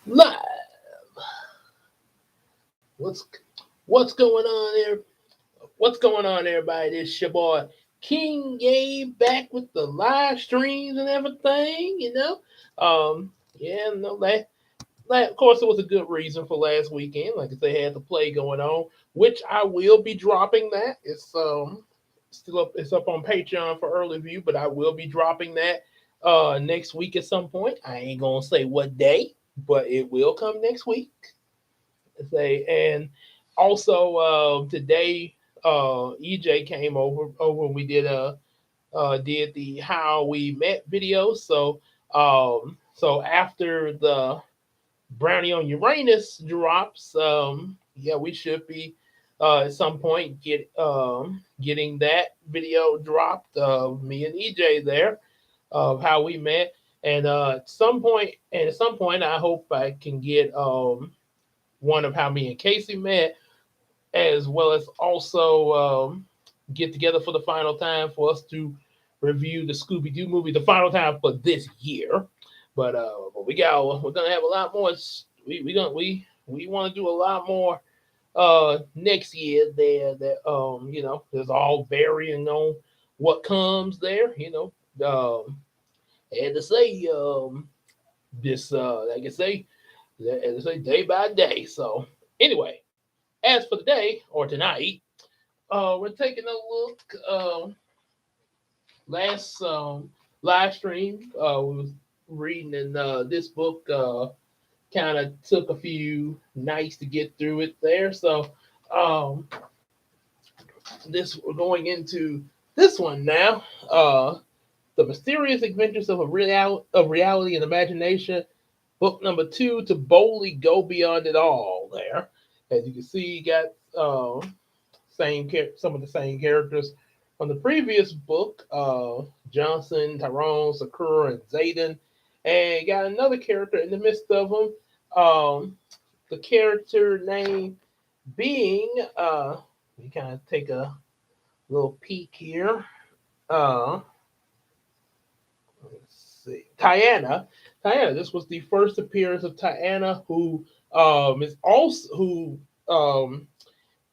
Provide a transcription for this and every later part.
Live. What's what's going on there? What's going on, everybody? This your boy King Gabe back with the live streams and everything. Yeah, no, of course, it was a good reason for last weekend. Like I say, had the play going on, which I will be dropping. That it's still up. It's up on Patreon for early view, but I will be dropping that next week at some point. I ain't gonna say what day, but it will come next week. Say and also today EJ came over and we did the how we met video. So after the Brownie on Uranus drops, yeah, we should be at some point getting that video dropped of me and EJ there of how we met. And at some point, I hope I can get one of how me and Casey met, as well as also get together for the final time for us to review the Scooby Doo movie, the final time for this year. But we're gonna have a lot more. We want to do a lot more next year. There's all varying on what comes there. And to say this like I say day by day. So anyway, as for today or tonight, we're taking a look. Last live stream, we was reading, and this book kind of took a few nights to get through it there. So um, this we're going into this one now. The Mysterious Adventures of Reality and Imagination, book number 2, To Boldly Go Beyond It All. There, as you can see, you got some of the same characters from the previous book, Johnson, Tyrone, Sakura, and Zayden, and you got another character in the midst of them. The character name being, we kind of take a little peek here. Uh, let's see, Tiana. Tiana. This was the first appearance of Tiana, who is also who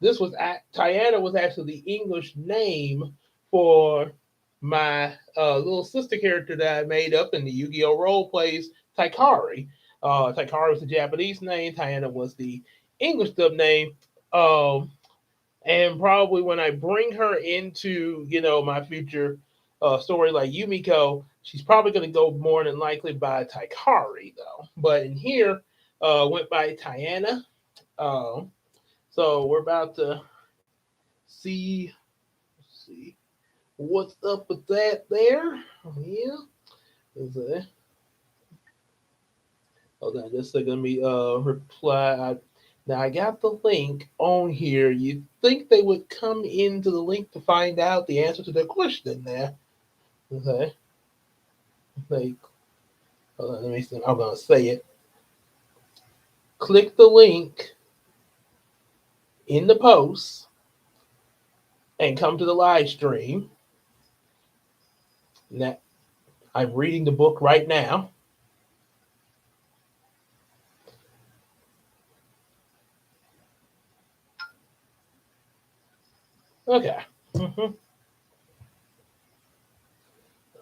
this was Tiana was actually the English name for my little sister character that I made up in the Yu-Gi-Oh role plays, Taikari. Taikari was the Japanese name. Tiana was the English dub name. Um, and probably when I bring her into my future story like Yumiko, she's probably going to go more than likely by Taikari though. But in here, went by Tiana. Uh, so we're about to see see what's up with that there. Yeah. Is it? Hold on just a second. Let me reply. Now I got the link on here. You'd think they would come into the link to find out the answer to the question there. Okay. Like, hold on, let me see. I'm gonna say it. Click the link in the post and come to the live stream. Now I'm reading the book right now. Okay. Mm-hmm.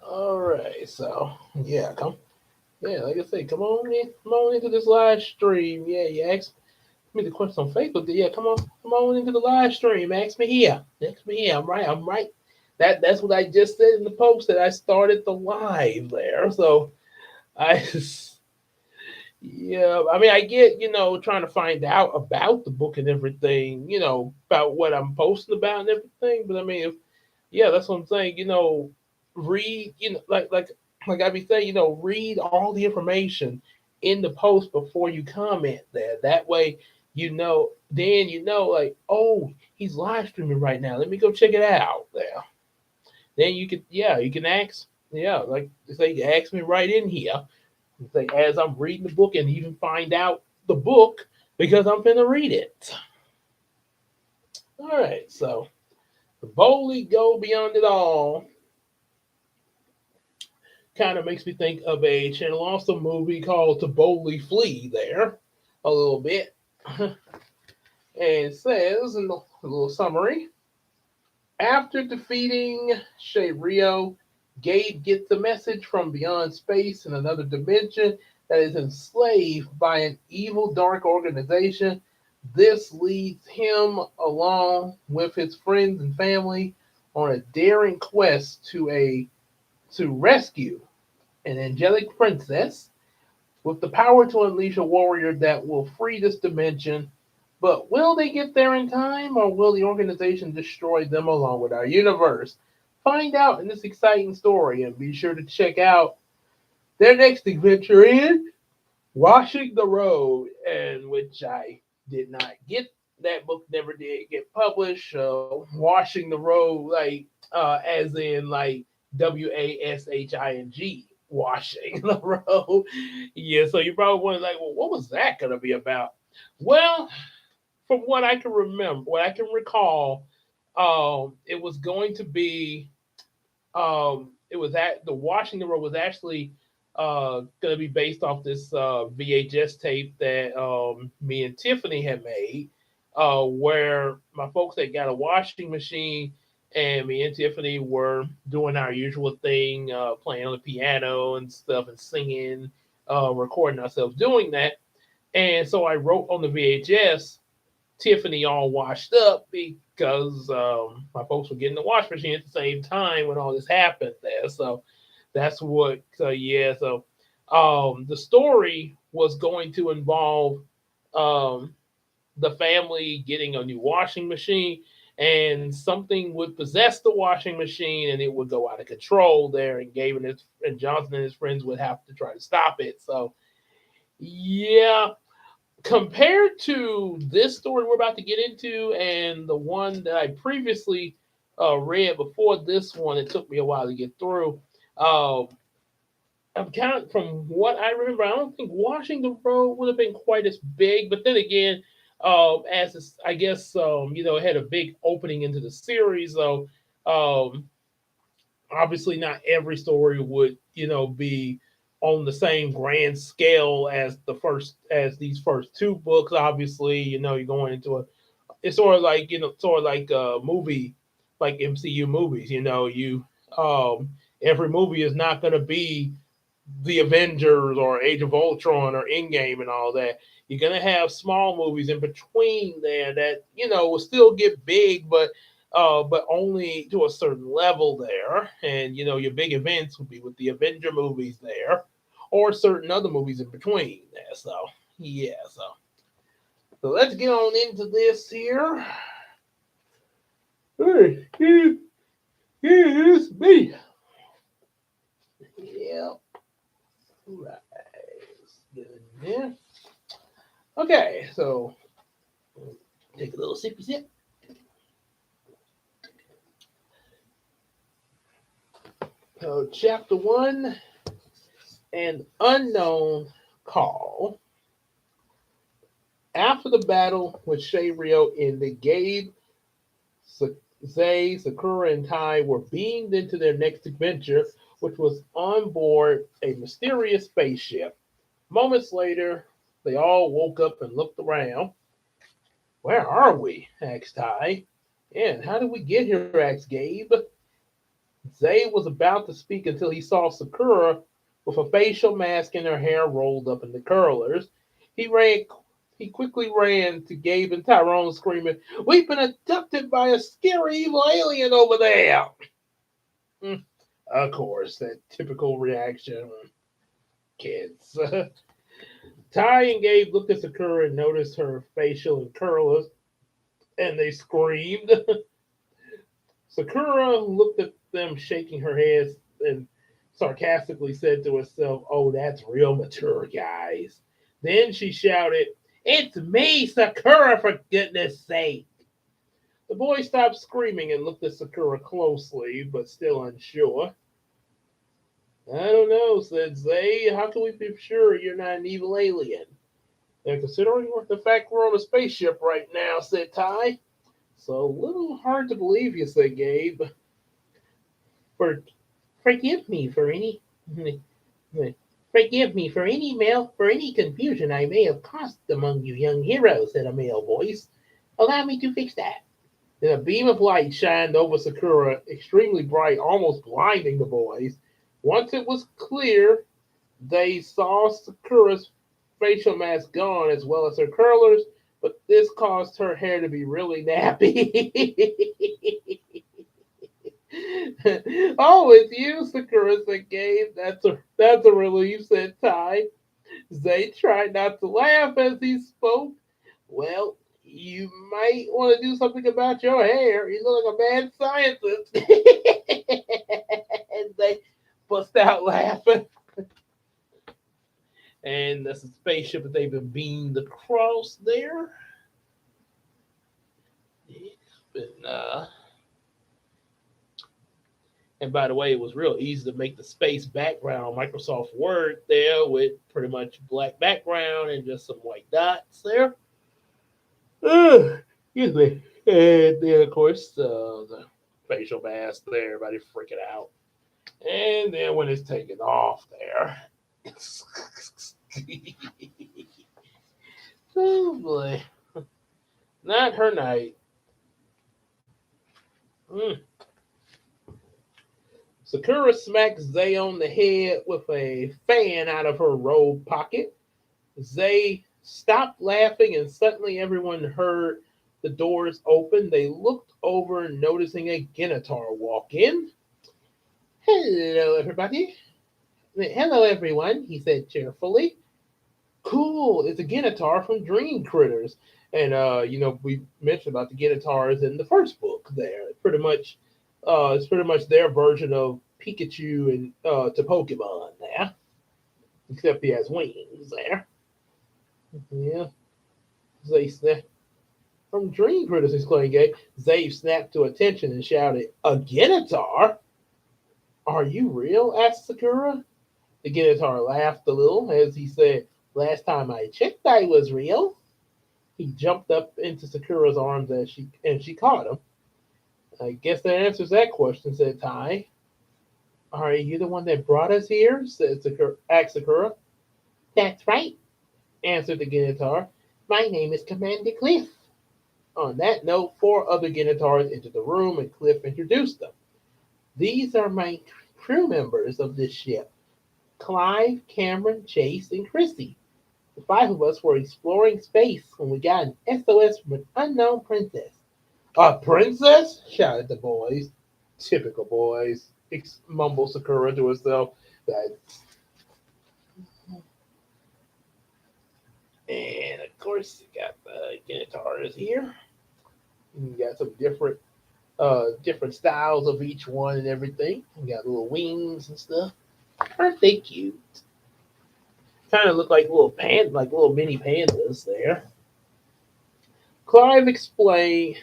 All right. So yeah, come. Yeah, like I say, come on into this live stream. Yeah, you asked me the question on Facebook. Yeah, come on into the live stream. Ask me here. Ask me here. I'm right. I'm right. That's what I just said in the post that I started the live there. So I yeah, I mean, I get, trying to find out about the book and everything, about what I'm posting about and everything. But I mean, yeah, that's what I'm saying. Read, like I be saying, read all the information in the post before you comment there. That way, then like, oh, he's live streaming right now. Let me go check it out there. Then you can ask, yeah, like say, ask me right in here. Like as I'm reading the book and even find out the book because I'm finna read it. All right, so boldly go beyond it all. Kind of makes me think of a Channel Awesome movie called To Boldly Flee there a little bit. And it says in the little summary, after defeating Sharyo, Gabe gets a message from beyond space in another dimension that is enslaved by an evil dark organization. This leads him, along with his friends and family, on a daring quest to rescue an angelic princess with the power to unleash a warrior that will free this dimension. But will they get there in time, or will the organization destroy them along with our universe? Find out in this exciting story, and be sure to check out their next adventure in Washing the Road, and which I did not get. That book never did get published. Washing the Road, like as in like WASHING, washing the road. Yeah, so you probably wonder like, well, what was that going to be about? Well, from what I can remember, what I can recall, it was going to be it was at the Washington Road was actually going to be based off this VHS tape that me and Tiffany had made, where my folks had got a washing machine, and me and Tiffany were doing our usual thing, playing on the piano and stuff, and singing, recording ourselves doing that. And so I wrote on the VHS Tiffany all washed up because my folks were getting the wash machine at the same time when all this happened there. So that's what, yeah. So the story was going to involve um, the family getting a new washing machine, and something would possess the washing machine and it would go out of control there. And Gabe and Johnson and his friends would have to try to stop it. So, yeah, compared to this story we're about to get into and the one that I previously read before this one, it took me a while to get through. Uh, I'm kind of, from what I remember, I don't think Washington Road would have been quite as big. But then again, as it's, I guess, it had a big opening into the series. So um, obviously not every story would be on the same grand scale as these first two books. Obviously, you're going into a, it's sort of like a movie, like MCU movies. You every movie is not going to be the Avengers or Age of Ultron or Endgame and all that. You're gonna have small movies in between there that will still get big, but only to a certain level there. And your big events would be with the Avenger movies there, or certain other movies in between there. So yeah, so let's get on into this here. Hey, here's me. Yep. Right. Let's get in there. Okay, so take a little sippy sip. So, chapter one, an unknown call. After the battle with Sharyo ended, Gabe, Zay, Sakura, and Tai were beamed into their next adventure, which was on board a mysterious spaceship. Moments later, they all woke up and looked around. Where are we? Asked Tai. And how did we get here? Asked Gabe. Zay was about to speak until he saw Sakura with a facial mask and her hair rolled up into curlers. He ran. He quickly ran to Gabe and Tyrone, screaming, "We've been abducted by a scary evil alien over there!" Of course, that typical reaction. Kids. Ty and Gabe looked at Sakura and noticed her facial and curlers, and they screamed. Sakura looked at them, shaking her head, and sarcastically said to herself, "Oh, that's real mature, guys." Then she shouted, "It's me, Sakura, for goodness sake!" The boy stopped screaming and looked at Sakura closely, but still unsure. "I don't know," said Zay. "How can we be sure you're not an evil alien?" "And considering the fact we're on a spaceship right now," said Ty. "So a little hard to believe you," said Gabe. For Forgive me for any Forgive me for any confusion I may have caused among you young heroes, said a male voice. Allow me to fix that. Then a beam of light shined over Sakura, extremely bright, almost blinding the boys. Once it was clear, they saw Sakura's facial mask gone as well as her curlers, but this caused her hair to be really nappy. Oh, it's you, Sakura, said Gabe. That's a relief, said Ty. Zay tried not to laugh as he spoke. Well, you might want to do something about your hair. You look like a mad scientist. And they bust out laughing. And that's a spaceship that they've been beamed across there. It's been, and by the way, it was real easy to make the space background on Microsoft Word there with pretty much black background and just some white dots there. Excuse me. And then, of course, the facial mask there, everybody freaking out. And then when it's taken off there, oh boy, not her night. Mm. Sakura smacks Zay on the head with a fan out of her robe pocket. Zay stopped laughing, and suddenly everyone heard the doors open. They looked over, noticing a Genitar walk in. Hello, everybody. Hello, everyone, he said cheerfully. Cool, it's a Genitar from Dream Critters. And, we mentioned about the Genitars in the first book there. It's pretty much their version of Pikachu and to Pokemon there. Except he has wings there. Yeah. Zay snapped. From Dream Critters, exclaimed Gabe. Zay snapped to attention and shouted, A Genitar? Are you real? Asked Sakura. The Genitar laughed a little as he said, Last time I checked, I was real. He jumped up into Sakura's arms and she caught him. I guess that answers that question, said Tai. Are you the one that brought us here? Asked Sakura. That's right, answered the Genitar. My name is Commander Cliff. On that note, four other Genitars entered the room and Cliff introduced them. These are my crew members of this ship. Clive, Cameron, Chase, and Chrissy. The five of us were exploring space when we got an SOS from an unknown princess. A princess? Shouted the boys. Typical boys, mumbled Sakura to herself. And of course, you got the Genitars here. You got some different styles of each one and everything. You got little wings and stuff. Aren't they cute? Kind of look like little mini pandas there. Clive explained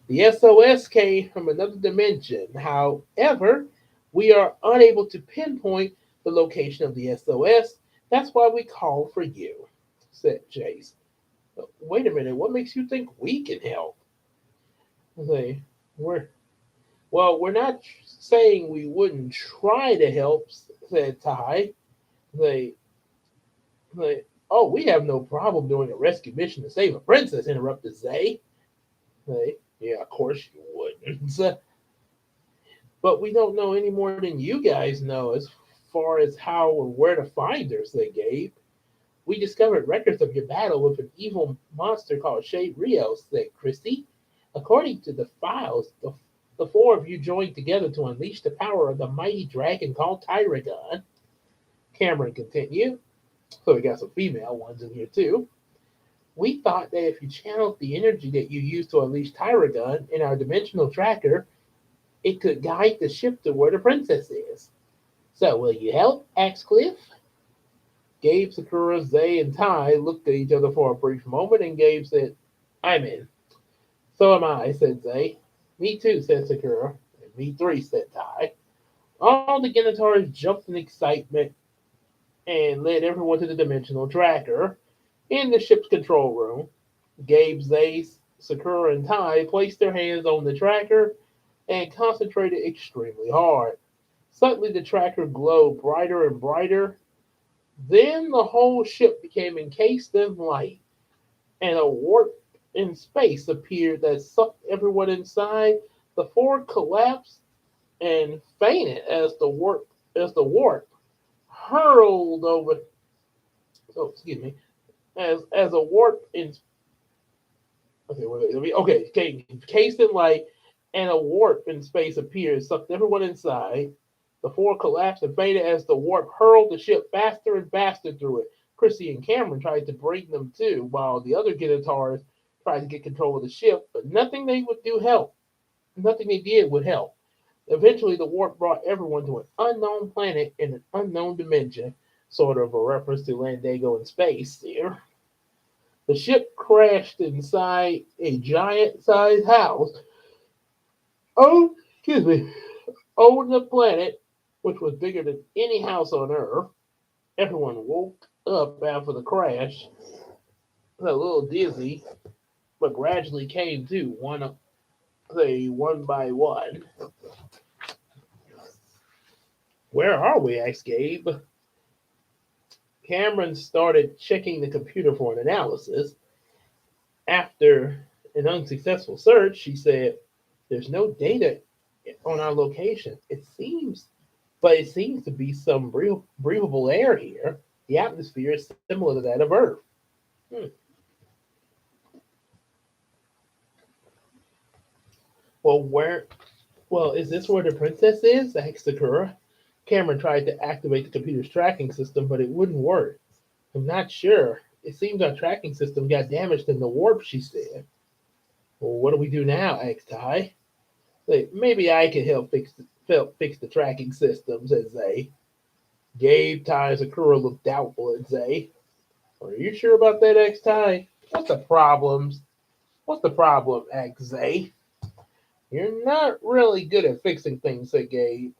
the SOS came from another dimension. However, we are unable to pinpoint the location of the SOS. That's why we called for you, said Chase. Wait a minute, what makes you think we can help? Say, we're not saying we wouldn't try to help, said Ty. They, oh, we have no problem doing a rescue mission to save a princess, interrupted Zay. Yeah, of course you wouldn't. But we don't know any more than you guys know as far as how or where to find her, said Gabe. We discovered records of your battle with an evil monster called Sharyo, said Christy. According to the files, the four of you joined together to unleash the power of the mighty dragon called Tyragon. Cameron continued. So we got some female ones in here too. We thought that if you channeled the energy that you used to unleash Tyragon in our dimensional tracker, it could guide the ship to where the princess is. So will you help? Asked Cliff. Gabe, Sakura, Zay, and Ty looked at each other for a brief moment, and Gabe said, I'm in. So am I, said Zay. Me too, said Sakura. And me three, said Ty. All the Genitars jumped in excitement and led everyone to the dimensional tracker. In the ship's control room, Gabe, Zay, Sakura, and Ty placed their hands on the tracker and concentrated extremely hard. Suddenly the tracker glowed brighter and brighter. Then the whole ship became encased in light, and a warp in space appeared that sucked everyone inside. The fort collapsed and fainted as the warp hurled over. Oh, excuse me. As a warp in okay, encased in light, and a warp in space appeared, sucked everyone inside. The fort collapsed and fainted as the warp hurled the ship faster and faster through it. Chrissy and Cameron tried to bring them too, while the other guitarists tried to get control of the ship, but nothing they did would help. Eventually, the warp brought everyone to an unknown planet in an unknown dimension, sort of a reference to Landago in space there. The ship crashed inside a giant sized house. Oh, excuse me. Over the planet, which was bigger than any house on Earth. Everyone woke up after the crash, a little dizzy, but gradually came to one by one. Where are we? Asked Gabe. Cameron started checking the computer for an analysis. After an unsuccessful search, she said, "There's no data on our location. It seems to be some breathable air here. The atmosphere is similar to that of Earth." Hmm. Well, where? Well, is this where the princess is? Asked Sakura. Cameron tried to activate the computer's tracking system, but it wouldn't work. "I'm not sure. It seems our tracking system got damaged in the warp," she said. "Well, what do we do now?" asked Ty. "Maybe I can help fix the tracking system," said Zay. Gabe, Ty, and Sakura looked doubtful at Zay. "Are you sure about that?" asked Ty. What's the problem?" asked Zay. "You're not really good at fixing things," said Gabe.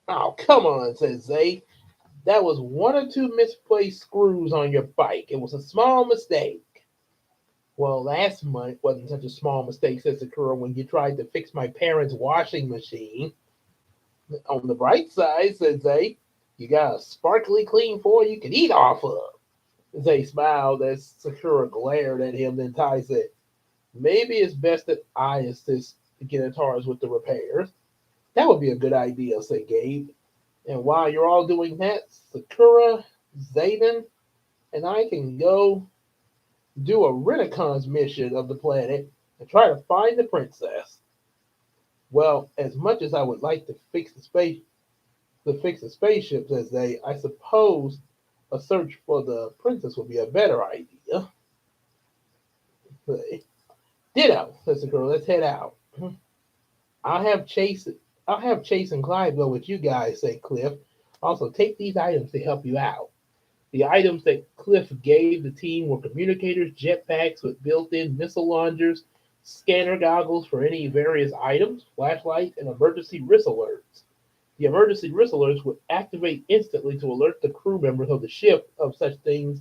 "Oh, come on," said Zay. "That was one or two misplaced screws on your bike. It was a small mistake." "Well, last month wasn't such a small mistake," said Sakura, "when you tried to fix my parents' washing machine." "On the bright side," said Zay, "you got a sparkly clean floor you can eat off of." Zay smiled as Sakura glared at him. Then Tai said, "Maybe it's best that I assist the guitars with the repairs." "That would be a good idea," said Gabe. "And while you're all doing that, Sakura, Zayden, and I can go do a renaissance mission of the planet and try to find the princess." "Well, as much as I would like to fix the spaceships as I suppose a search for the princess would be a better idea." "Ditto," says the girl. "Let's head out." I'll have Chase I'll have Chase and Clyde go with you guys," said Cliff. "Also take these items to help you out." The items that Cliff gave the team were communicators, jetpacks with built-in missile launchers, scanner goggles for any various items, flashlights, and emergency wrist alerts. The emergency wrist alerts would activate instantly to alert the crew members of the ship of such things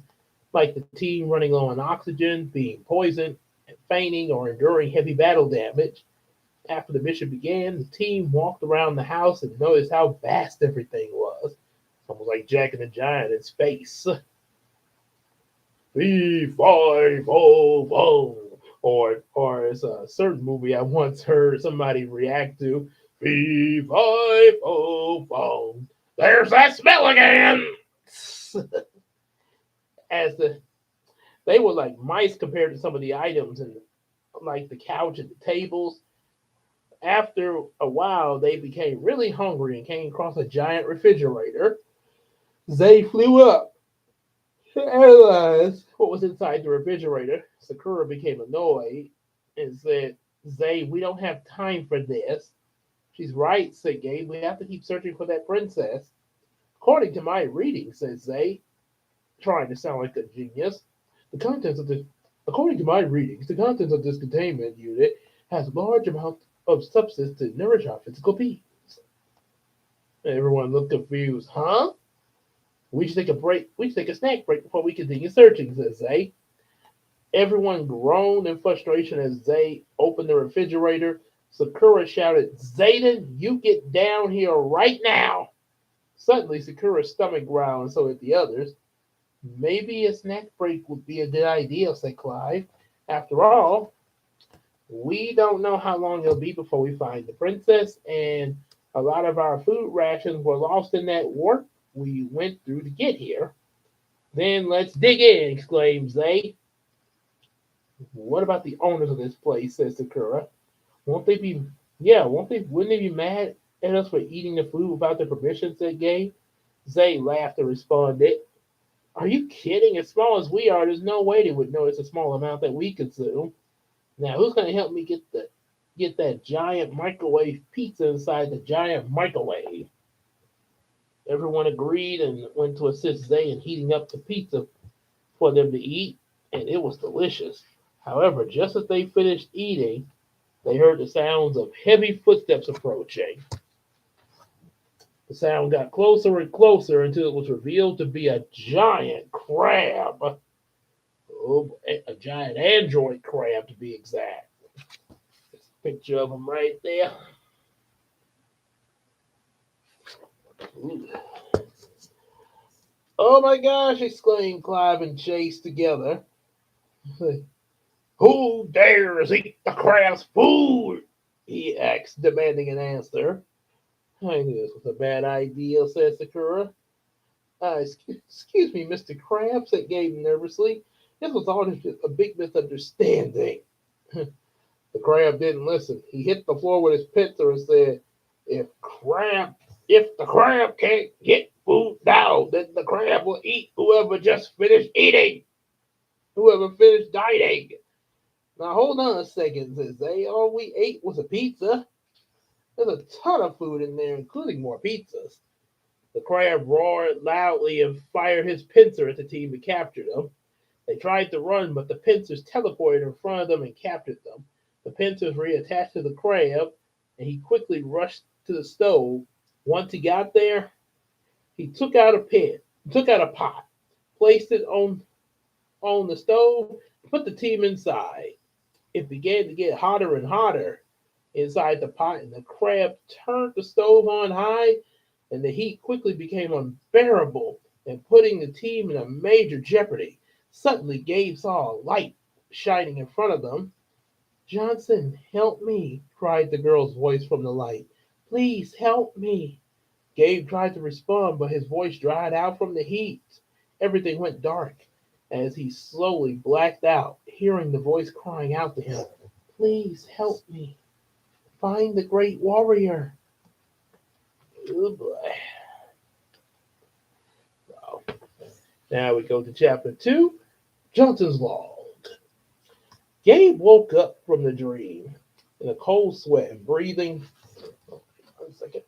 like the team running low on oxygen, being poisoned, fainting, or enduring heavy battle damage. After the mission began, the team walked around the house and noticed how vast everything was. Almost like Jack and the Giant in space. B500. Or it's a certain movie I once heard somebody react to. B500. There's that smell again. As they were like mice compared to some of the items and like the couch and the tables. After a while, they became really hungry and came across a giant refrigerator. Zay flew up to analyze what was inside the refrigerator. Sakura became annoyed and said, "Zay, we don't have time for this." "She's right," said Gabe. "We have to keep searching for that princess." "According to my reading," said Zay, trying to sound like a genius, "the contents of this according to my readings, the contents of this containment unit has large amount of substance to nourish our physical beings." Everyone looked confused. "Huh? We should take a break. We should take a snack break before we continue searching," said Zay. Everyone groaned in frustration as Zay opened the refrigerator. Sakura shouted, Zayden, you get down here right now. Suddenly, Sakura's stomach growled, and so did the others. Maybe a snack break would be a good idea, said Clive. After all, we don't know how long it'll be before we find the princess, and a lot of our food rations were lost in that warp we went through to get here. Then let's dig in, exclaimed Zay. What about the owners of this place, said Sakura. Won't they be, wouldn't they be mad at us for eating the food without their permission, said Gabe. Zay laughed and responded, Are you kidding? As small as we are, there's no way they would notice a small amount that we consume. Now, who's going to help me get that giant microwave pizza inside the giant microwave? Everyone agreed and went to assist Zay in heating up the pizza for them to eat, and it was delicious. However, just as they finished eating, they heard the sounds of heavy footsteps approaching. The sound got closer and closer until it was revealed to be a giant crab. Oh, a giant android crab to be exact. There's a picture of him right there. Ooh. Oh my gosh, exclaimed Clive and Chase together. Who dares eat the crab's food? He asked, demanding an answer. I knew this was a bad idea, said Sakura. Excuse me, Mr. Crab, said Gabe nervously. This was all just a big misunderstanding. The crab didn't listen. He hit the floor with his pincer and said, if the crab can't get food now, then the crab will eat whoever just finished eating. Whoever finished dining. Now hold on a second, says they. All we ate was a pizza. There's a ton of food in there, including more pizzas. The crab roared loudly and fired his pincer at the team that captured them. They tried to run, but the pincers teleported in front of them and captured them. The pincers reattached to the crab, and he quickly rushed to the stove. Once he got there, he took out a pot, placed it on the stove, put the team inside. It began to get hotter and hotter inside the pot, and the crab turned the stove on high, and the heat quickly became unbearable and putting the team in a major jeopardy. Suddenly, Gabe saw a light shining in front of them. Johnson, help me, cried the girl's voice from the light. Please help me. Gabe tried to respond, but his voice dried out from the heat. Everything went dark as he slowly blacked out, hearing the voice crying out to him, Please help me. Find the great warrior. Oh boy. So, now we go to chapter 2, Johnson's Log. Gabe woke up from the dream in a cold sweat and breathing. Oh, 1 second.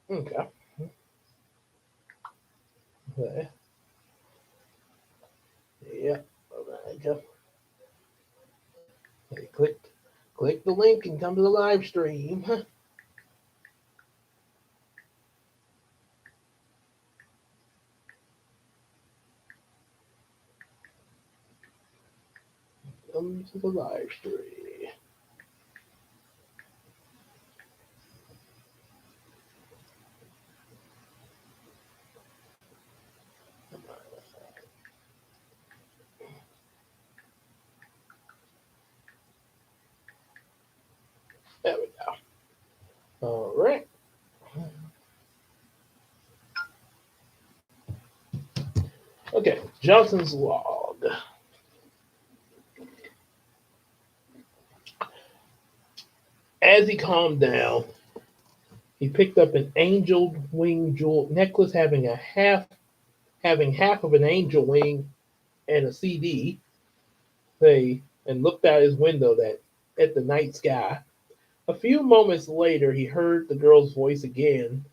Okay. Okay. Yeah. Okay. Hey, click the link and come to the live stream. Come to the live stream. There we go. All right. Okay, Johnson's Log. As he calmed down, he picked up an angel wing jewel necklace having half of an angel wing and a CD. And looked out his window at the night sky. A few moments later, he heard the girl's voice again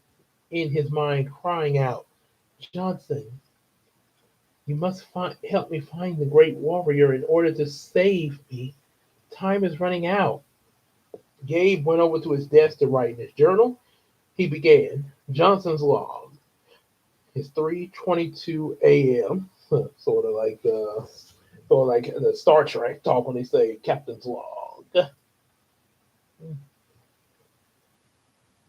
in his mind, crying out, "Johnson, you must help me find the great warrior in order to save me. Time is running out." Gabe went over to his desk to write in his journal. He began Johnson's Log. It's 3:22 a.m. Sort of like or like the Star Trek talk when they say Captain's Log.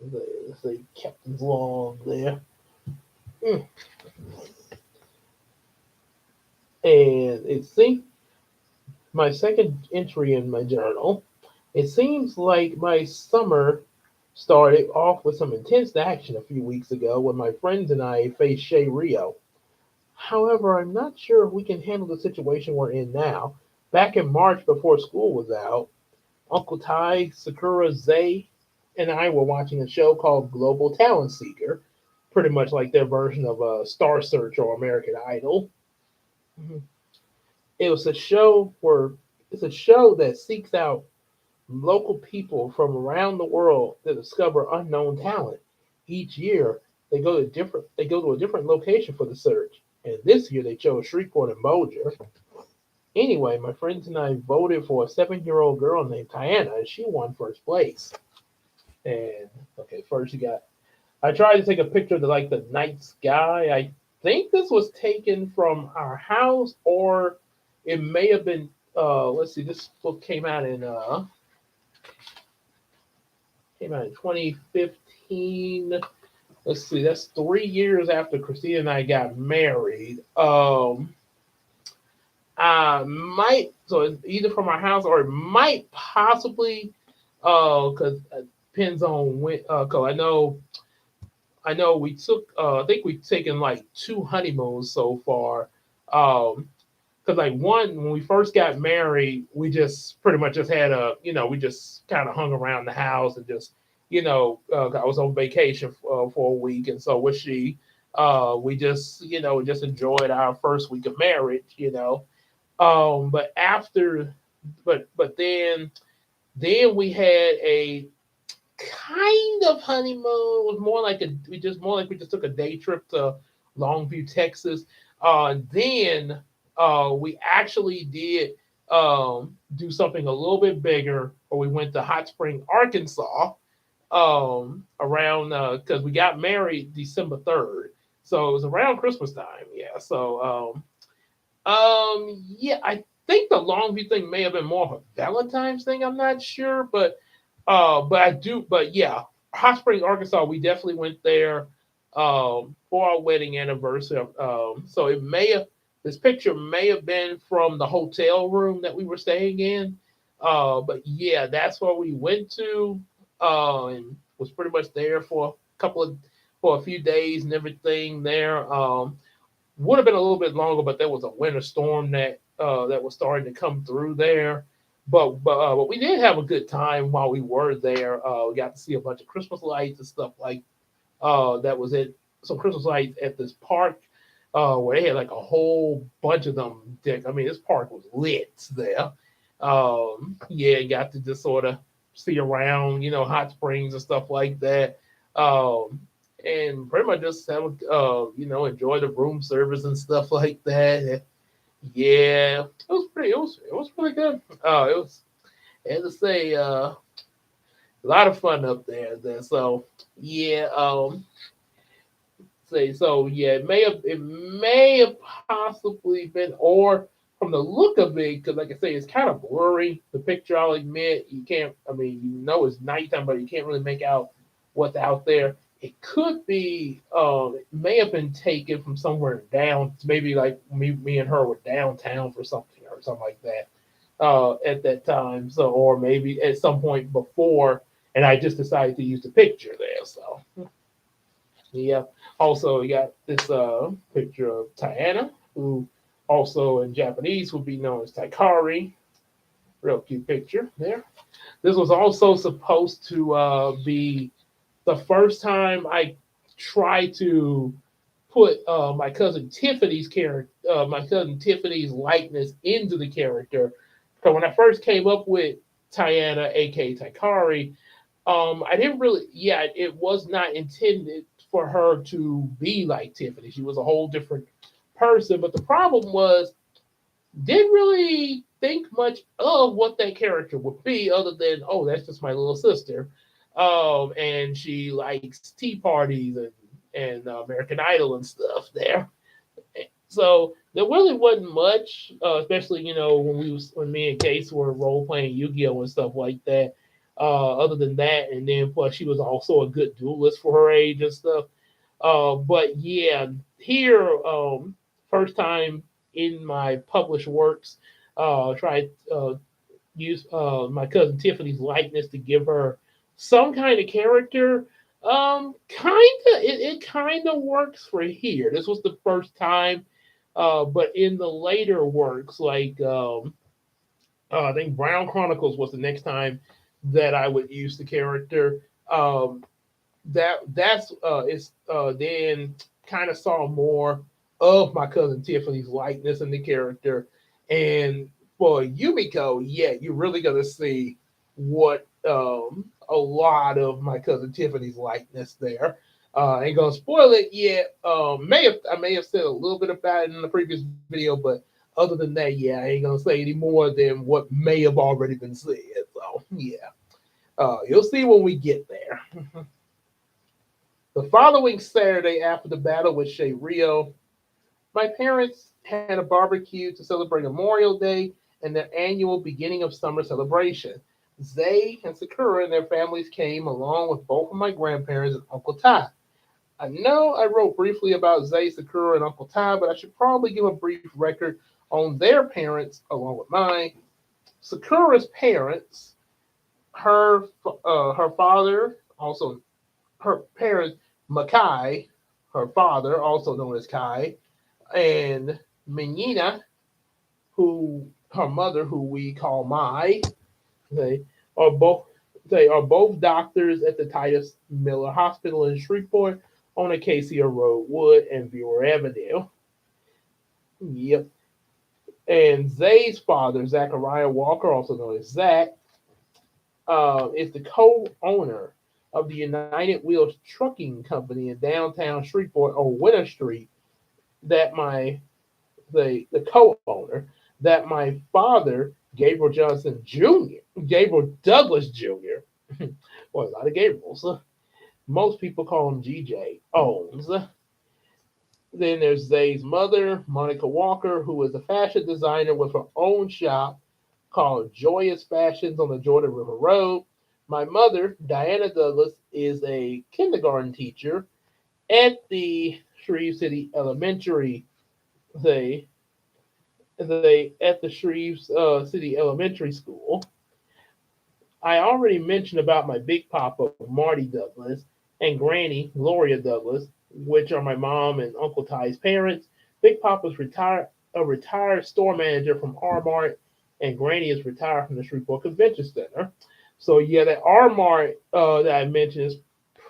Let's say Captain's Log there. Mm. And it seems my second entry in my journal. It seems like my summer started off with some intense action a few weeks ago when my friends and I faced Sharyo. However, I'm not sure if we can handle the situation we're in now. Back in March, before school was out, Uncle Ty, Sakura, Zay, and I were watching a show called Global Talent Seeker, pretty much like their version of Star Search or American Idol. Mhm. It was a show where it's a show that seeks out local people from around the world to discover unknown talent. Each year, they go to a different location for the search, and this year they chose Shreveport and Bossier. Anyway, my friends and I voted for a 7-year-old girl named Tiana, and she won first place. And okay, first you got. I tried to take a picture of the night sky. I think this was taken from our house, or it may have been. Let's see. This book came out in 2015. Let's see. That's 3 years after Christina and I got married. I might so it's either from our house or it might possibly because it depends on when. Cause I know we took. I think we've taken like two honeymoons so far. Because like one when we first got married, we just pretty much just had we just kind of hung around the house and just I was on vacation for a week, and so was she. We just just enjoyed our first week of marriage. But after, but then we had a kind of honeymoon. It was more like we just took a day trip to Longview, Texas. Then we actually did do something a little bit bigger, where we went to Hot Spring, Arkansas, around because we got married December 3rd, so it was around Christmas time. Yeah, so yeah, I think the Longview thing may have been more of a Valentine's thing. I'm not sure, but yeah, Hot Springs, Arkansas. We definitely went there for our wedding anniversary. So this picture may have been from the hotel room that we were staying in. But yeah, that's where we went to, and was pretty much there for a few days and everything there. Would have been a little bit longer, but there was a winter storm that was starting to come through there. But we did have a good time while we were there. We got to see a bunch of Christmas lights and stuff like that. Was it some Christmas lights at this park where they had like a whole bunch of them. I mean, this park was lit there. Yeah, got to just sort of see around, hot springs and stuff like that. Um, and pretty much just have enjoy the room service and stuff like that. Yeah, it was pretty good. It was, as I say, a lot of fun up there. So yeah, say so yeah, it may have possibly been, or from the look of it, because like I say, it's kind of blurry. The picture, I'll admit, you can't. I mean, it's nighttime, but you can't really make out what's out there. It could be, it may have been taken from somewhere down, maybe like me and her were downtown for something or something like that at that time. So, or maybe at some point before, and I just decided to use the picture there. So, yeah. Also, we got this picture of Tiana, who also in Japanese would be known as Taikari. Real cute picture there. This was also supposed to be the first time I tried to put my cousin Tiffany's likeness into the character. So when I first came up with Tiana, aka Taikari, I didn't really, yeah, it was not intended for her to be like Tiffany. She was a whole different person. But the problem was, didn't really think much of what that character would be, other than, oh, that's just my little sister. And she likes tea parties and American Idol and stuff there. So there really wasn't much, especially when me and Case were role playing Yu-Gi-Oh and stuff like that. Other than that, and then plus she was also a good duelist for her age and stuff. But yeah, here, first time in my published works, tried use my cousin Tiffany's likeness to give her some kind of character. It kind of works for here. This was the first time, but in the later works, like I think Brown Chronicles was the next time that I would use the character. Um, that's it's then kind of saw more of my cousin Tiffany's likeness in the character, and for Yumiko, yeah, you're really gonna see what a lot of my cousin Tiffany's likeness there. Ain't gonna spoil it yet. I may have said a little bit about it in the previous video, but other than that, yeah, I ain't gonna say any more than what may have already been said. So yeah, you'll see when we get there. The following Saturday after the battle with Sharyo, my parents had a barbecue to celebrate Memorial Day and their annual beginning of summer celebration. Zay and Sakura and their families came along with both of my grandparents and Uncle Ty. I know I wrote briefly about Zay, Sakura, and Uncle Ty, but I should probably give a brief record on their parents along with mine. Sakura's parents, her father, also her parents, Makai, her father, also known as Kai, and Menina, who her mother, who we call Mai, they are both they are both doctors at the Titus Miller Hospital in Shreveport on Acacia Road, Wood, and Viewer Avenue. Yep. And Zay's father, Zachariah Walker, also known as Zach, is the co-owner of the United Wheels Trucking Company in downtown Shreveport on Winter Street. That my the co-owner that my father, Gabriel Johnson Jr., Gabriel Douglas Jr., or a lot of Gabriels, most people call him GJ, owns. Then there's Zay's mother, Monica Walker, who is a fashion designer with her own shop called Joyous Fashions on the Jordan River Road. My mother, Diana Douglas, is a kindergarten teacher at the Shreve City Elementary. They at the Shreve City Elementary School. I already mentioned about my big papa, Marty Douglas, and Granny, Gloria Douglas, which are my mom and Uncle Ty's parents. Big Papa's a retired store manager from R-Mart, and Granny is retired from the Shreveport Convention Center. So yeah, that R-Mart that I mentioned is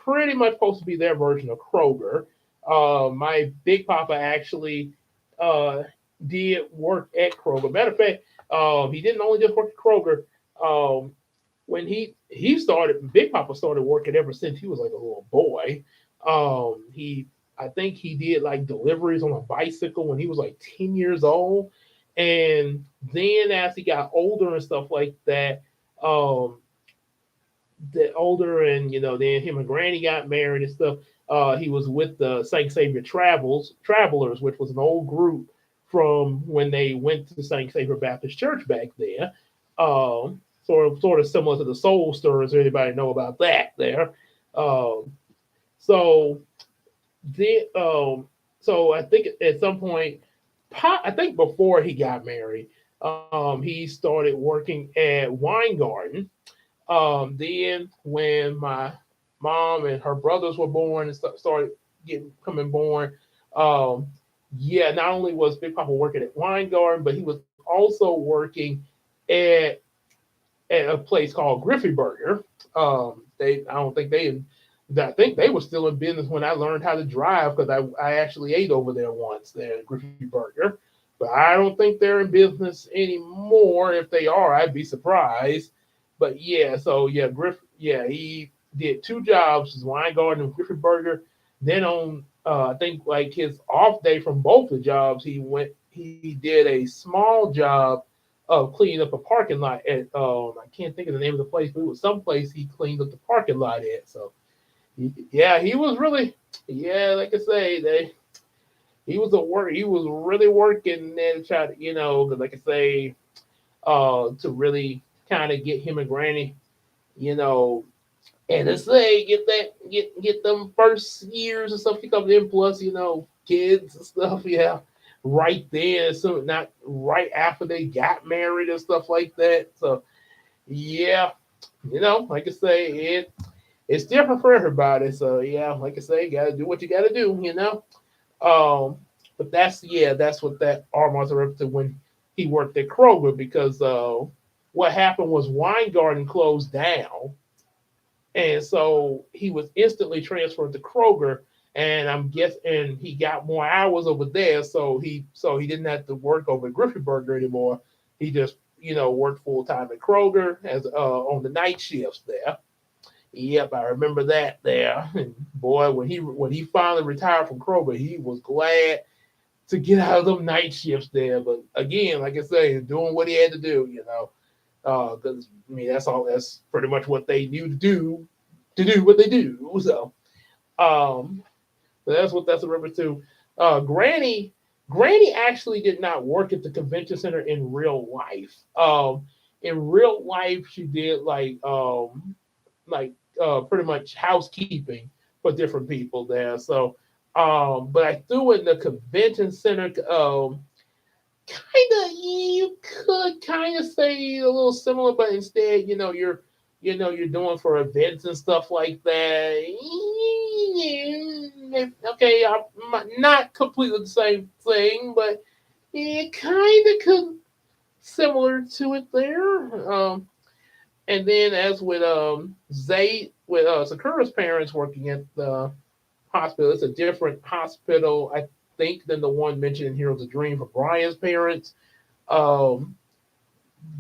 pretty much supposed to be their version of Kroger. My Big Papa actually uh, did work at Kroger. Matter of fact, he didn't only just work at Kroger. Um, when he started, Big Papa started working ever since he was like a little boy. He I think he did like deliveries on a bicycle when he was like 10 years old, and then as he got older and stuff like that, um, the older and then him and Granny got married and stuff. He was with the Saint Savior Travelers, which was an old group from when they went to Saint Savior Baptist Church back there. Sort of similar to the Soul Stirrers. Anybody know about that there? Um, so then, so I think at some point, I think before he got married, he started working at Weingarten. Then when my mom and her brothers were born and started getting coming born, um, yeah, not only was Big Papa working at Weingarten, but he was also working at a place called Griffey Burger. They I don't think they I think they were still in business when I learned how to drive because I actually ate over there once there at Griffey Burger. But I don't think they're in business anymore. If they are, I'd be surprised. But yeah, so yeah, he did two jobs, Weingarten and Griffith Burger. Then on I think like his off day from both the jobs, he did a small job of cleaning up a parking lot at I can't think of the name of the place, but it was some place he cleaned up the parking lot at. So yeah, he was really, yeah, like I say, He was really working there to try to, like I say, to really kind of get him and Granny, you know, and to say get them first years and stuff because then plus kids and stuff, yeah, right there. So not right after they got married and stuff like that. So yeah, like I say, it's different for everybody. So yeah, like I say, you gotta do what you gotta do. Um, but that's what that Armand's referred when he worked at Kroger because what happened was Weingarten closed down, and so he was instantly transferred to Kroger, and and he got more hours over there, so he didn't have to work over at Griffith Burger anymore. He just worked full time at Kroger as on the night shifts there. Yep, I remember that there. And boy, when he finally retired from Kroger, he was glad to get out of them night shifts there. But again, like I say, doing what he had to do. Because I mean that's pretty much what they knew to do what they do. So um, so that's what that's a reference to. Granny actually did not work at the convention center in real life. In real life, she did like pretty much housekeeping for different people there. So, but I threw in the convention center. Kind of, you could kind of say a little similar, but instead, you're doing for events and stuff like that. Okay, not completely the same thing, but it kind of could similar to it there. And then as with Zay with Sakura's parents working at the hospital, it's a different hospital, I think, than the one mentioned in Heroes of Dream for Brian's parents. Um,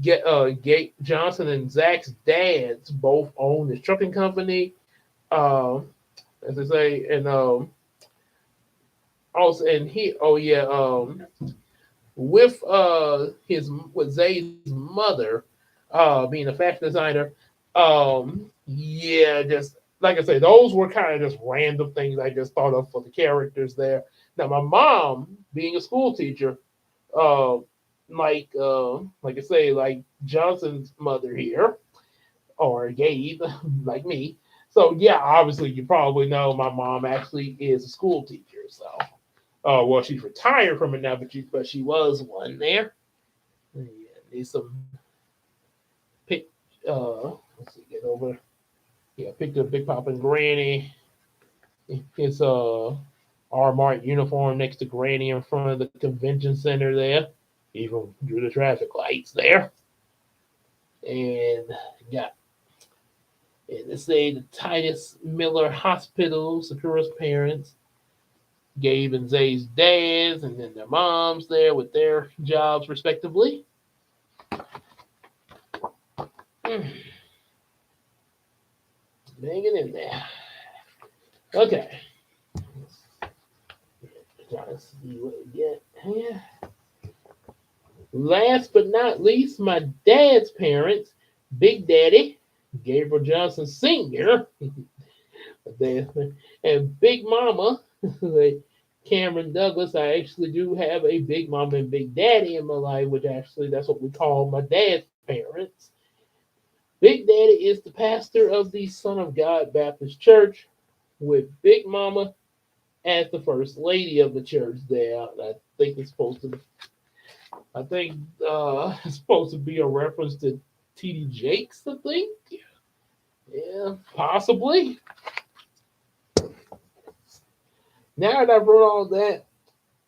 get Gabe Johnson and Zach's dads both own this trucking company. Um, as I say, and also and he oh yeah with his with Zay's mother being a fashion designer. Yeah, just like I said, those were kind of just random things I just thought of for the characters there. Now my mom being a school teacher, uh, like I say, like Johnson's mother here, or Gabe, like me. So yeah, obviously you probably know my mom actually is a school teacher. So, well, she's retired from it now, but she was one there. Yeah, need some pick. Let's see, get over. Yeah, picked up Big Papa and Granny. His R-Mart uniform next to Granny in front of the convention center there. Even drew the traffic lights there. And got and they say the Titus Miller Hospital, Sakura's parents, Gabe and Zay's dads, and then their moms there with their jobs respectively. Mm, Hanging in there. Okay. Trying to see what we get here. Last but not least, my dad's parents, Big Daddy, Gabriel Johnson Sr., and Big Mama, Cameron Douglas. I actually do have a Big Mama and Big Daddy in my life, which actually that's what we call my dad's parents. Big Daddy is the pastor of the Son of God Baptist Church, with Big Mama as the first lady of the church there. I think it's supposed to I think it's supposed to be a reference to TD Jakes, I think. Yeah, possibly. Now that I've wrote all that,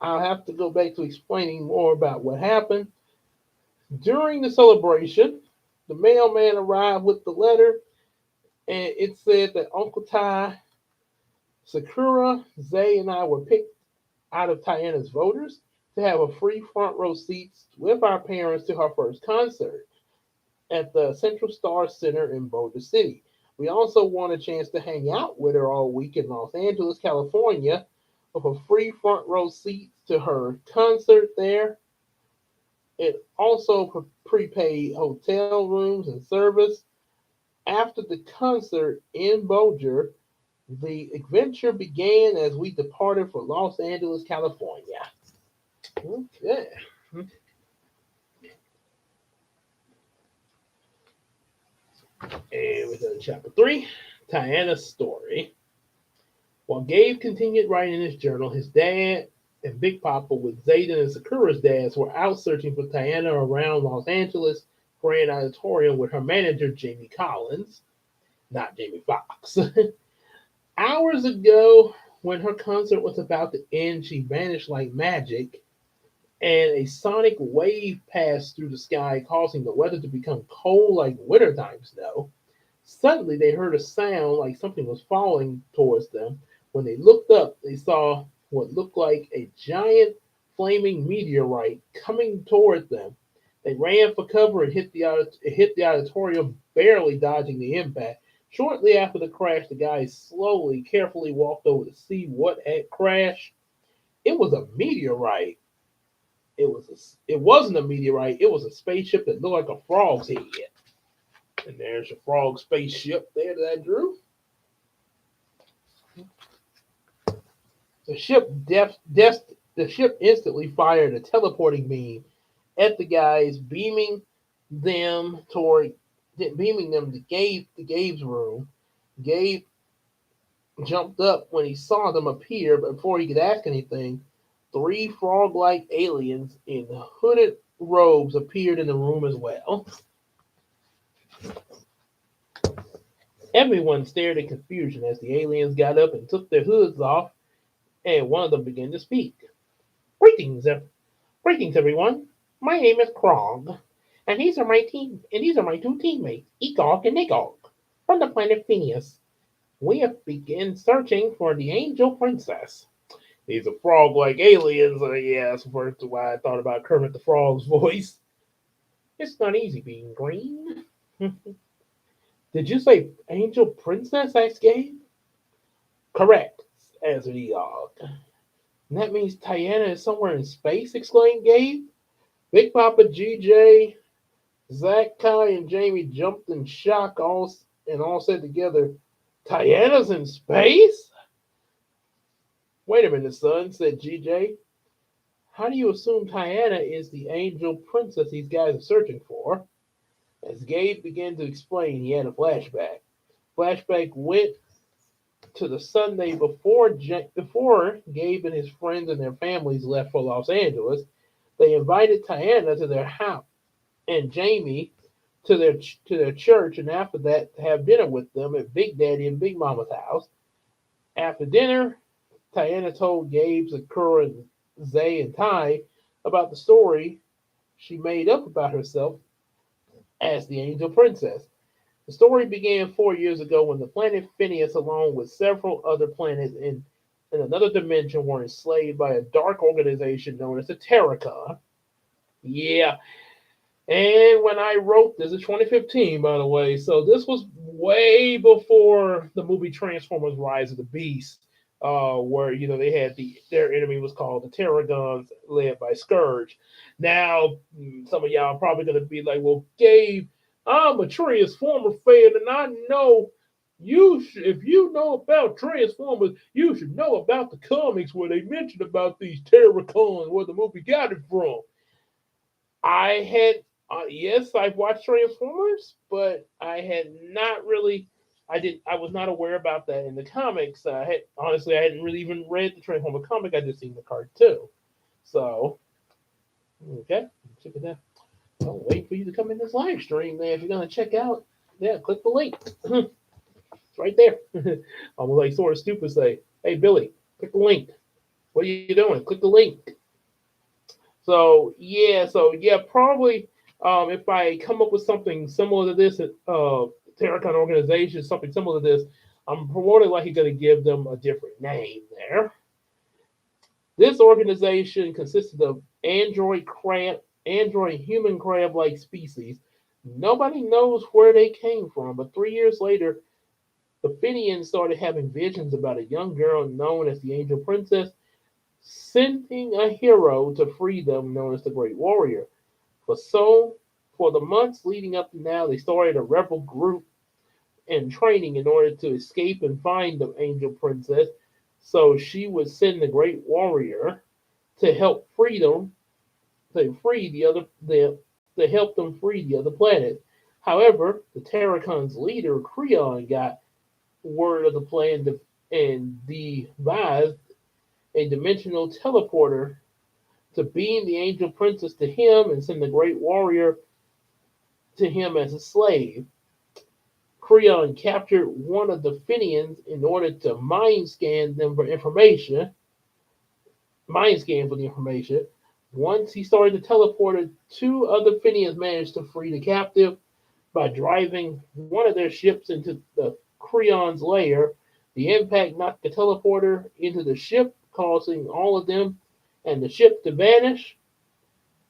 I'll have to go back to explaining more about what happened. During the celebration, the mailman arrived with the letter, and it said that Uncle Ty, Sakura, Zay, and I were picked out of Tiana's voters to have a free front row seats with our parents to her first concert at the Central Star Center in Boulder City. We also won a chance to hang out with her all week in Los Angeles, California, with a free front row seat to her concert there. It also prepaid hotel rooms and service. After the concert in Boulder, The adventure began as we departed for Los Angeles, California. Okay. And we go to chapter 3, Tiana's story. While Gabe continued writing his journal, his dad and Big Papa, with Zayden and Sakura's dads, were out searching for Tiana around Los Angeles Grand Auditorium with her manager, Jamie Collins, not Jamie Foxx. Hours ago, when her concert was about to end, she vanished like magic, and a sonic wave passed through the sky, causing the weather to become cold like wintertime snow. Suddenly, they heard a sound like something was falling towards them. When they looked up, they saw what looked like a giant flaming meteorite coming toward them. They ran for cover and hit the auditorium, barely dodging the impact. Shortly after the crash, the guys slowly, carefully walked over to see what had crashed. It was a meteorite. It wasn't a meteorite. It was a spaceship that looked like a frog's head. And there's your frog spaceship there that I drew. The ship the ship instantly fired a teleporting beam at the guys, them toward beaming them to Gabe's room. Gabe jumped up when he saw them appear, but before he could ask anything, three frog-like aliens in hooded robes appeared in the room as well. Everyone stared in confusion as the aliens got up and took their hoods off, and one of them began to speak. Greetings, greetings, everyone. My name is Krog, and these are my two teammates, Egog and Nigog, from the planet Phineas. We have begun searching for the Angel Princess. These are frog-like aliens. Yeah, that's why I thought about Kermit the Frog's voice. It's not easy being green. Did you say Angel Princess? Asked Gabe. Correct, answered Eog. And that means Tiana is somewhere in space, exclaimed Gabe. Big Papa, GJ, Zach, Kai, and Jamie jumped in shock and all said together, Tiana's in space? Wait a minute, son, said GJ. How do you assume Tiana is the angel princess these guys are searching for? As Gabe began to explain, he had a flashback. Flashback went to the Sunday before Gabe and his friends and their families left for Los Angeles. They invited Tiana to their house and Jamie to their church, and after that, have dinner with them at Big Daddy and Big Mama's house. After dinner, Tiana told Gabe, Sakura, Zay, and Ty about the story she made up about herself as the Angel Princess. The story began 4 years ago when the planet Phineas, along with several other planets in another dimension, were enslaved by a dark organization known as the Terracon. Yeah, and when I wrote this, it's 2015, by the way. So this was way before the movie Transformers: Rise of the Beast, where they had their enemy was called the Terragons, led by Scourge. Now, some of y'all are probably gonna be like, "Well, Gabe, I'm a Transformer fan, and I know if you know about Transformers, you should know about the comics where they mentioned about these Terracons, where the movie got it from." I had yes, I've watched Transformers, but I had not really. I was not aware about that in the comics. I hadn't really even read the Transformer comic. I just seen the cartoon. So okay, check it out. I'll wait for you to come in this live stream. Then, if you're gonna check out, yeah, click the link. It's right there. Almost like sort of stupid say, "Hey Billy, click the link." What are you doing? Click the link. So yeah, probably if I come up with something similar to this, Terracon organization, something similar to this, I'm more than likely going to give them a different name there. This organization consisted of android human crab-like species. Nobody knows where they came from, but 3 years later, the Finians started having visions about a young girl known as the Angel Princess sending a hero to free them known as the Great Warrior. For the months leading up to now, they started a rebel group and training in order to escape and find the angel princess. So she would send the great warrior to help freedom to free to help them free the other planet. However, the Terracon's leader Creon got word of the plan and devised a dimensional teleporter to beam the angel princess to him and send the great warrior to him as a slave. Creon captured one of the Fenians in order to mind scan for the information. Once he started the teleporter, two other Fenians managed to free the captive by driving one of their ships into the Creon's lair. The impact knocked the teleporter into the ship, causing all of them and the ship to vanish.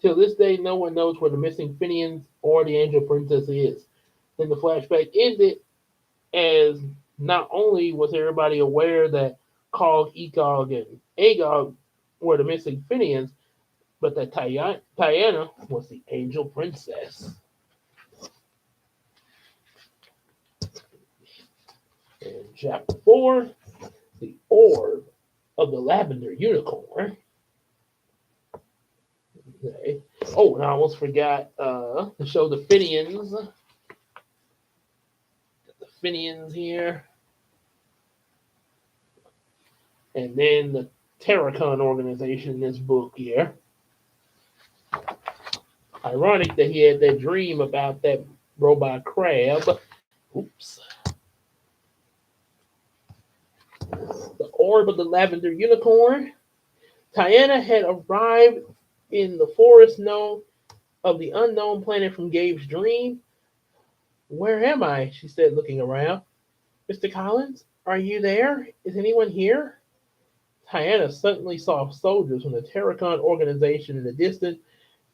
Till this day, no one knows where the missing Fenians or the Angel Princess is. Then the flashback ended as not only was everybody aware that Cog, Ecog, and Agog were the missing Fenians, but that Tiana was the Angel Princess. In chapter 4, the Orb of the Lavender Unicorn. Okay. Oh, and I almost forgot to show the Fenians. The Fenians here. And then the Terracon organization in this book here. Ironic that he had that dream about that robot crab. Oops. The Orb of the Lavender Unicorn. Tiana had arrived in the forest known of the unknown planet from Gabe's dream. Where am I? She said, looking around. Mr. Collins, are you there? Is anyone here? Tiana suddenly saw soldiers from the Terracon organization in the distance.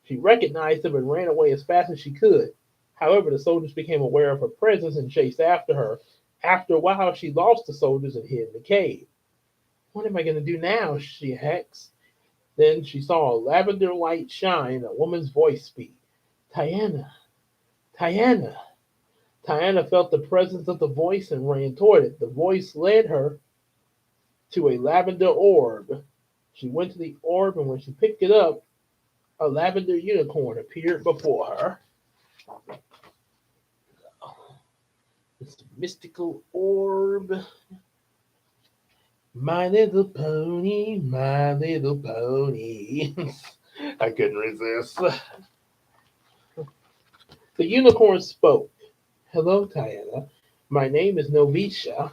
She recognized them and ran away as fast as she could. However, the soldiers became aware of her presence and chased after her. After a while, she lost the soldiers and hid in the cave. What am I going to do now? She asked. Then she saw a lavender light shine and a woman's voice speak. Tiana, Tiana. Tiana felt the presence of the voice and ran toward it. The voice led her to a lavender orb. She went to the orb, and when she picked it up, a lavender unicorn appeared before her. It's the mystical orb. My little pony, my little pony. I couldn't resist. The unicorn spoke. Hello, Tiana. My name is Novisha.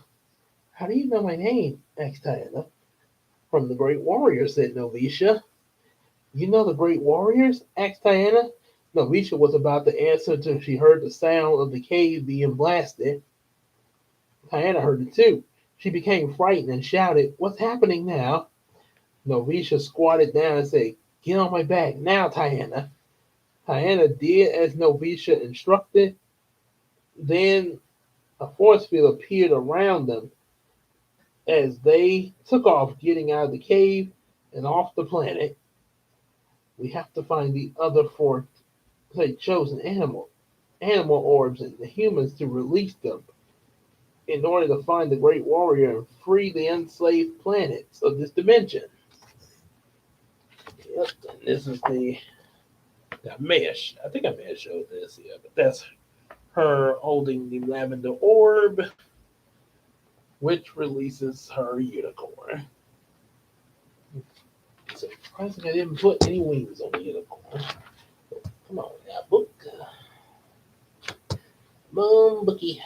How do you know my name? Asked Tiana. From the great warrior, said Novisha. You know the great warriors? Asked Tiana. Novisha was about to answer until she heard the sound of the cave being blasted. Tiana heard it too. She became frightened and shouted, What's happening now? Novisha squatted down and said, Get on my back now, Tiana. Tiana did as Novisha instructed. Then a force field appeared around them as they took off, getting out of the cave and off the planet. We have to find the other four chosen animal orbs, and the humans to release them in order to find the great warrior and free the enslaved planets of this dimension. Yep, and this is the mesh. I think I may have showed this here, but that's her holding the lavender orb, which releases her unicorn. So surprising I didn't put any wings on the unicorn. Come on now, book. Come on, bookie.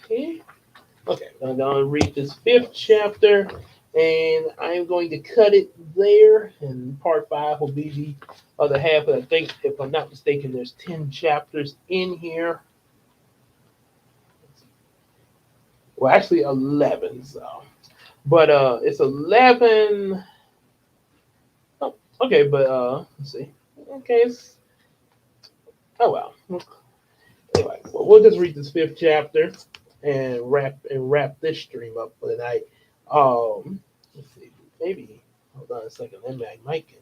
Okay. Okay, I'm going to read this 5th chapter, and I'm going to cut it there, and part 5 will be the other half. But I think, if I'm not mistaken, there's 10 chapters in here. Well, actually 11, so. But it's 11. Oh, okay, but let's see. Okay, oh well. Anyway, well, we'll just read this 5th chapter and wrap this stream up for the night. Let's see, maybe hold on a second. Then I might can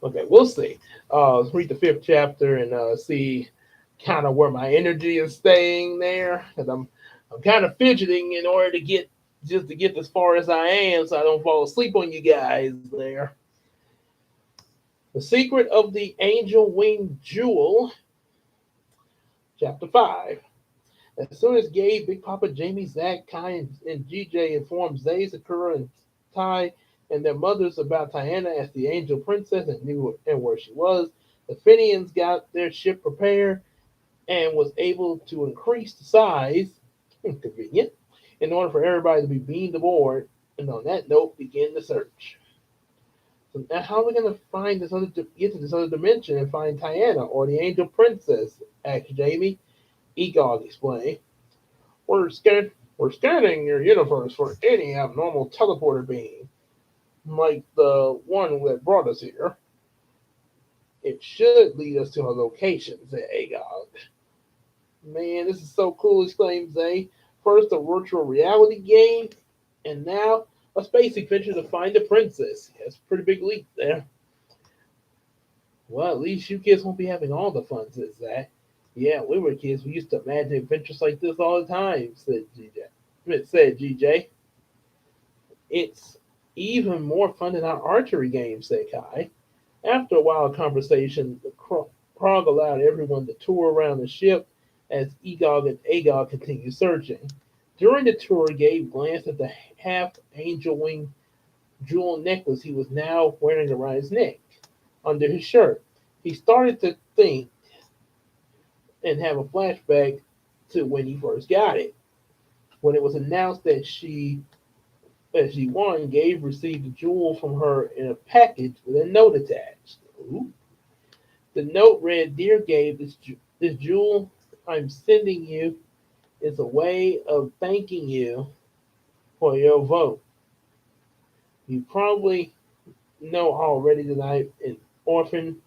Okay, we'll see. Let's read the fifth chapter and see kind of where my energy is staying there, because I'm kind of fidgeting in order to get just to get as far as I am, so I don't fall asleep on you guys there. The Secret of the Angel Wing Jewel, Chapter 5. As soon as Gabe, Big Papa, Jamie, Zach, Kai, and GJ informed Zay, Sakura, and Ty and their mothers about Tiana as the Angel Princess and knew and where she was, the Finians got their ship prepared and was able to increase the size, convenient, in order for everybody to be beamed aboard. And on that note, begin the search. So now, how are we going to find this get to this other dimension and find Tiana or the Angel Princess? Asked Jamie. Egog explained. We're scanning your universe for any abnormal teleporter being, like the one that brought us here. It should lead us to a location, said Agog. Man, this is so cool, exclaimed Zay. First a virtual reality game, and now a space adventure to find the princess. That's a pretty big leap there. Well, at least you kids won't be having all the fun, said Zach. Yeah, we were kids. We used to imagine adventures like this all the time, said GJ. It said GJ. It's even more fun than our archery game, said Kai. After a while of conversation, the Krog allowed everyone to tour around the ship as Egog and Agog continued searching. During the tour, Gabe glanced at the half angel wing jewel necklace he was now wearing around his neck, under his shirt. He started to think and have a flashback to when he first got it. When it was announced that she won, Gabe received the jewel from her in a package with a note attached. Ooh. The note read, "Dear Gabe, this jewel I'm sending you is a way of thanking you for your vote. You probably know already that I'm an orphan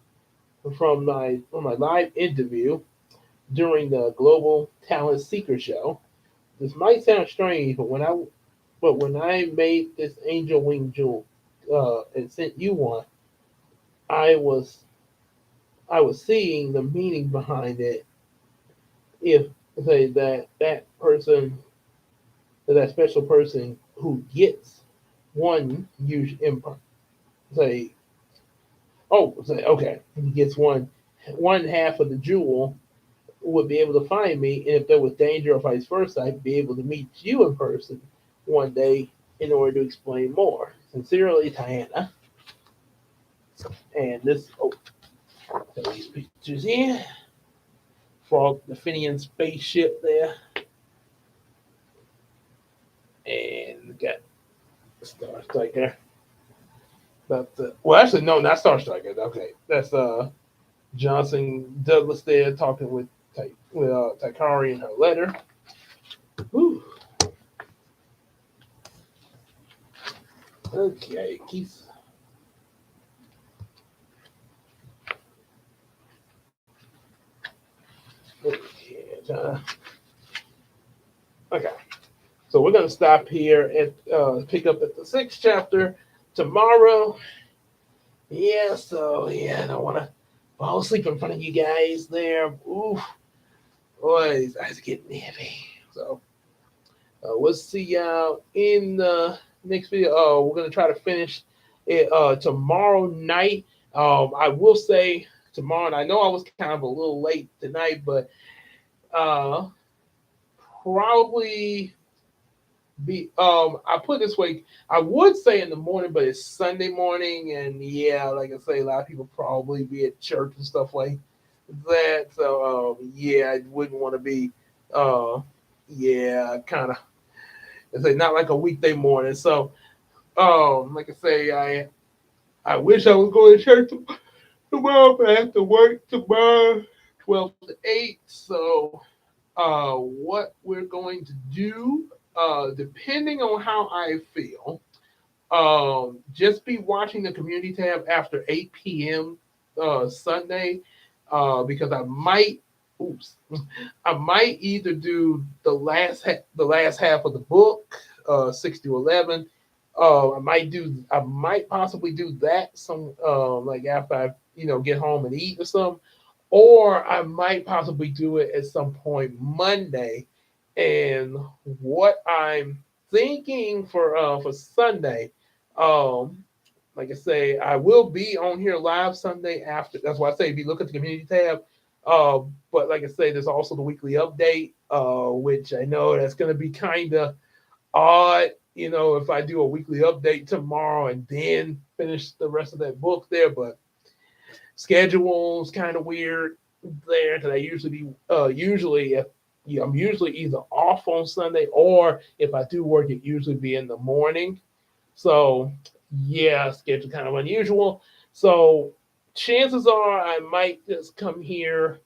from my live interview during the Global Talent Seeker show. This might sound strange, but when I made this angel wing jewel and sent you one, I was I was seeing the meaning behind it. If say that special person who gets one usually say say okay, he gets one half of the jewel would be able to find me, and if there was danger or vice versa, I'd be able to meet you in person one day in order to explain more. Sincerely, Diana. And this, these pictures here. Frog, the Finian spaceship there. And we got Star Striker. Well, actually, no, not Star Striker. Okay, that's Johnson Douglas there talking with Takari in her letter. Whew. Okay, Keith. Okay, so we're gonna stop here and pick up at the sixth chapter tomorrow. Yeah, so yeah, I don't want to fall asleep in front of you guys there. Ooh, boy, these eyes are getting heavy. So we'll see y'all in the next video. We're gonna try to finish it tomorrow night. I will say tomorrow, and I know I was kind of a little late tonight, but uh, probably be I put it this way, I would say in the morning, but it's Sunday morning, and yeah, like I say, a lot of people probably be at church and stuff like that. So yeah, I wouldn't want to be yeah, kind of, it's like not like a weekday morning. So like I say, I wish I was going to church tomorrow, but I have to work tomorrow 12 to 8. So what we're going to do, depending on how I feel, just be watching the community tab after 8 p.m. Sunday, because oops, I might either do the last half of the book, 6 to 11, I might possibly do that some like after I get home and eat or something, or I might possibly do it at some point Monday. And what I'm thinking for Sunday, um, like I say, I will be on here live Sunday after. That's why I say if you look at the community tab. But like I say, there's also the weekly update, which I know that's going to be kind of odd, if I do a weekly update tomorrow and then finish the rest of that book there. But schedule's kind of weird there because I usually be usually if I'm usually either off on Sunday or if I do work, it usually be in the morning. So yeah, schedule kind of unusual. So chances are I might just come here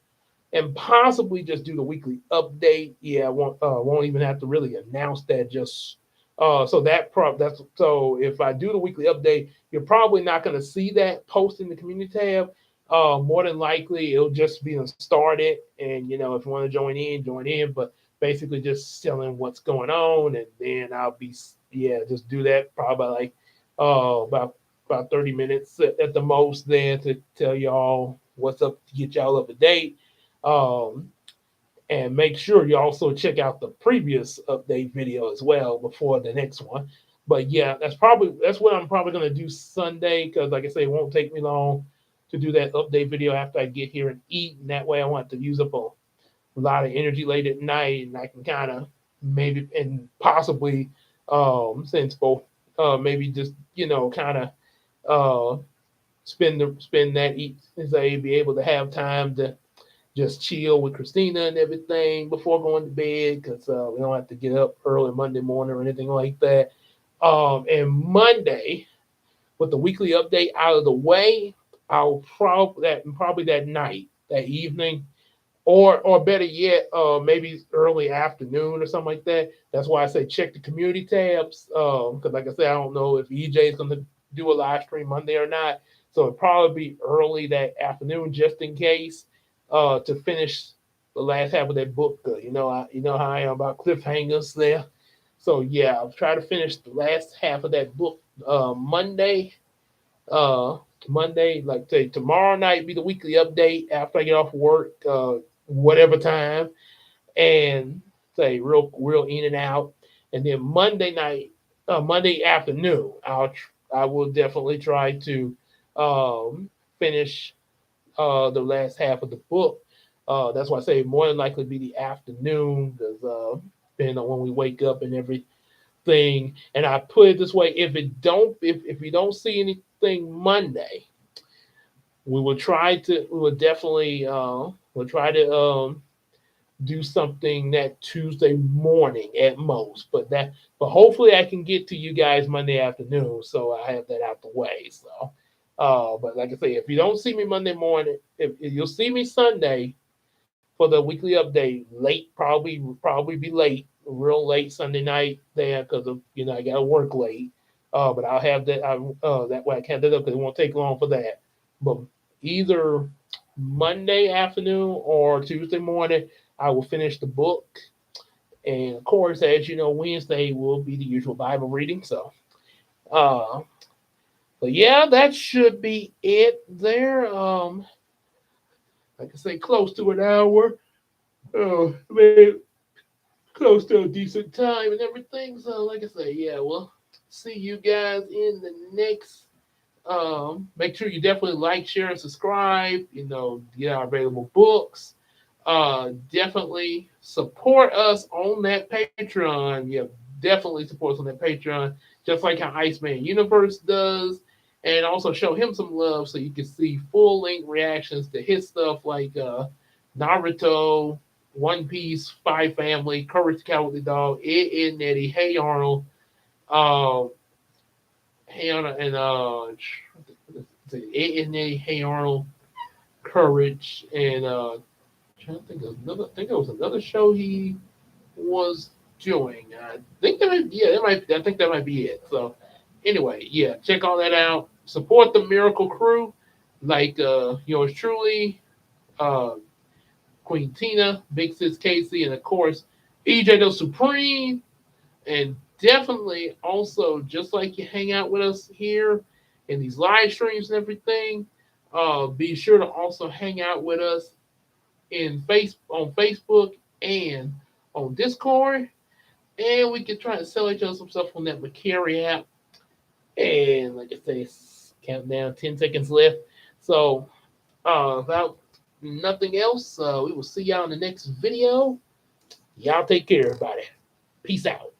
and possibly just do the weekly update. Yeah, I won't even have to really announce that. Just so that's so if I do the weekly update, you're probably not going to see that post in the community tab. More than likely, it'll just be started, and if you want to join in, join in. But basically, just telling what's going on, and then I'll be just do that probably like about 30 minutes at the most there to tell y'all what's up to get y'all up to date. um, and make sure you also check out the previous update video as well before the next one. But yeah, that's what I'm probably gonna do Sunday because, like I say, it won't take me long to do that update video after I get here and eat, and that way I want to use up a lot of energy late at night, and I can kind of maybe and possibly since both maybe just kind of uh, spend that eat say be able to have time to just chill with Christina and everything before going to bed because we don't have to get up early Monday morning or anything like that. And Monday, with the weekly update out of the way, I'll probably that night, that evening, or better yet, maybe early afternoon or something like that. That's why I say check the community tabs because, like I said, I don't know if EJ is going to do a live stream Monday or not. So it'll probably be early that afternoon just in case to finish the last half of that book. You know how I am about cliffhangers there. So yeah, I'll try to finish the last half of that book Monday. Uh, Monday, like say tomorrow night, be the weekly update after I get off work, whatever time, and say real in and out. And then Monday night, Monday afternoon, I will definitely try to finish the last half of the book. That's why I say more than likely be the afternoon because depending on when we wake up and everything. And I put it this way: if we don't see anything Monday, we will definitely we'll try to do something that Tuesday morning at most. But hopefully I can get to you guys Monday afternoon, so I have that out the way. So, but like I say, if you don't see me Monday morning, if you'll see me Sunday for the weekly update, late probably be late, real late Sunday night there because of I got to work late. But I'll have that. That way I can't do it because it won't take long for that. But either Monday afternoon or Tuesday morning, I will finish the book. And of course, as you know, Wednesday will be the usual Bible reading. So, uh, but yeah, that should be it there. Like I say, close to an hour. Man, close to a decent time and everything. So, like I say, yeah, we'll see you guys in the next. Make sure you definitely like, share, and subscribe. Get our available books. Definitely support us on that Patreon. Yeah, definitely support us on that Patreon, just like how Iceman Universe does, and also show him some love so you can see full length reactions to his stuff like Naruto, One Piece, Spy Family, Courage the Cowardly Dog, Ed, Ed Nettie, Hey Arnold, uh, Hey Arnold, and Ed, Ed Nettie, Hey Arnold, Courage, and trying to think of another. I think there was another show he was doing. I think that might. I think that might be it. So anyway, yeah, check all that out. Support the Miracle Crew, like yours truly, uh, Queen Tina, Big Sis Casey, and of course EJ the Supreme. And definitely also, just like you hang out with us here in these live streams and everything, be sure to also hang out with us on Facebook and on Discord. And we can try to sell each other some stuff on that McCary app. And like I say, it's countdown, 10 seconds left. So without nothing else, we will see y'all in the next video. Y'all take care, everybody. Peace out.